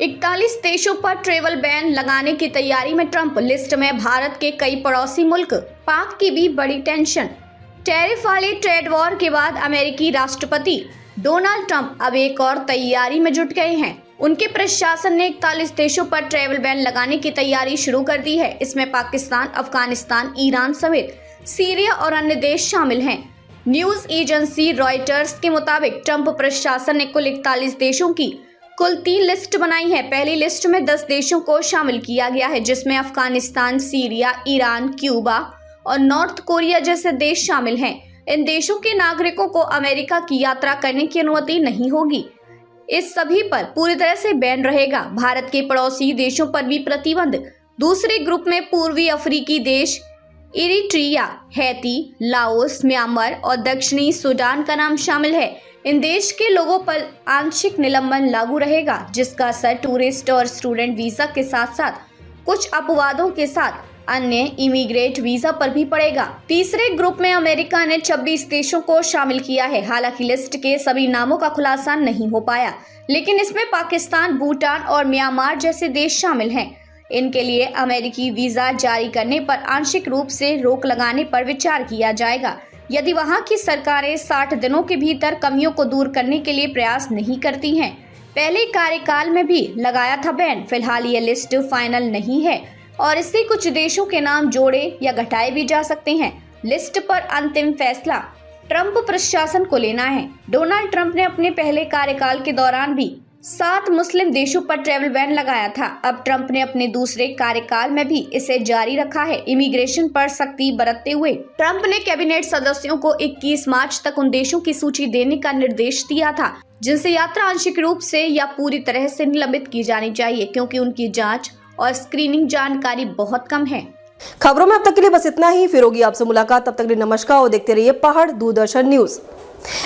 41 देशों पर travel ban लगाने की तैयारी में ट्रंप। लिस्ट में भारत के कई पड़ोसी मुल्क। पाक की भी बड़ी टेंशन। टैरिफ वाले ट्रेड वॉर के बाद अमेरिकी राष्ट्रपति डोनाल्ड ट्रंप अब एक और तैयारी में जुट गए हैं। उनके प्रशासन ने 41 देशों पर ट्रैवल बैन लगाने की तैयारी शुरू कर दी है। इसमें पाकिस्तान, अफगानिस्तान, ईरान समेत सीरिया और अन्य देश शामिल हैं। न्यूज एजेंसी रॉयटर्स के मुताबिक ट्रंप प्रशासन ने कुल 41 देशों की कुल 3 लिस्ट बनाई है। पहली लिस्ट में 10 देशों को शामिल किया गया है, जिसमें अफगानिस्तान, सीरिया, ईरान, क्यूबा और नॉर्थ कोरिया जैसे देश शामिल हैं। इन देशों के नागरिकों को अमेरिका की यात्रा करने की अनुमति नहीं होगी। इस सभी पर पूरी तरह से बैन रहेगा। भारत के पड़ोसी देशों पर भी प्रतिबंध। दूसरे ग्रुप में पूर्वी अफ्रीकी देश इरिट्रिया, हैती, लाओस, म्यांमार और दक्षिणी सूडान का नाम शामिल है। इन देश के लोगों पर आंशिक निलंबन लागू रहेगा, जिसका असर टूरिस्ट और स्टूडेंट वीजा के साथ साथ कुछ अपवादों के साथ अन्य इमिग्रेट वीजा पर भी पड़ेगा। तीसरे ग्रुप में अमेरिका ने 26 देशों को शामिल किया है। हालांकि लिस्ट के सभी नामों का खुलासा नहीं हो पाया, लेकिन इसमें पाकिस्तान, भूटान और म्यांमार जैसे देश शामिल हैं। इनके लिए अमेरिकी वीजा जारी करने पर आंशिक रूप से रोक लगाने पर विचार किया जाएगा, यदि वहां की सरकारें 60 दिनों के भीतर कमियों को दूर करने के लिए प्रयास नहीं करती हैं। पहले कार्यकाल में भी लगाया था बैन। फिलहाल ये लिस्ट फाइनल नहीं है और इससे कुछ देशों के नाम जोड़े या घटाए भी जा सकते हैं। लिस्ट पर अंतिम फैसला ट्रंप प्रशासन को लेना है। डोनाल्ड ट्रंप ने अपने पहले कार्यकाल के दौरान भी 7 मुस्लिम देशों पर ट्रैवल बैन लगाया था। अब ट्रंप ने अपने दूसरे कार्यकाल में भी इसे जारी रखा है। इमिग्रेशन पर सख्ती बरतते हुए ट्रंप ने कैबिनेट सदस्यों को 21 मार्च तक उन देशों की सूची देने का निर्देश दिया था जिनसे यात्रा आंशिक रूप से या पूरी तरह से निलंबित की जानी चाहिए, क्योंकि उनकी जांच और स्क्रीनिंग जानकारी बहुत कम है। खबरों में अब तक के लिए बस इतना ही। फिर होगी आपसे मुलाकात। तब तक के लिए नमस्कार और देखते रहिए पहाड़ दूरदर्शन न्यूज।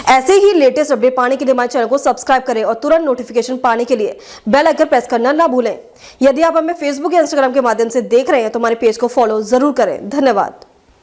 ऐसे ही लेटेस्ट अपडेट पाने के लिए हमारे चैनल को सब्सक्राइब करें और तुरंत नोटिफिकेशन पाने के लिए बेल आइकन प्रेस करना ना भूलें। यदि आप हमें फेसबुक या इंस्टाग्राम के माध्यम से देख रहे हैं तो हमारे पेज को फॉलो जरूर करें। धन्यवाद।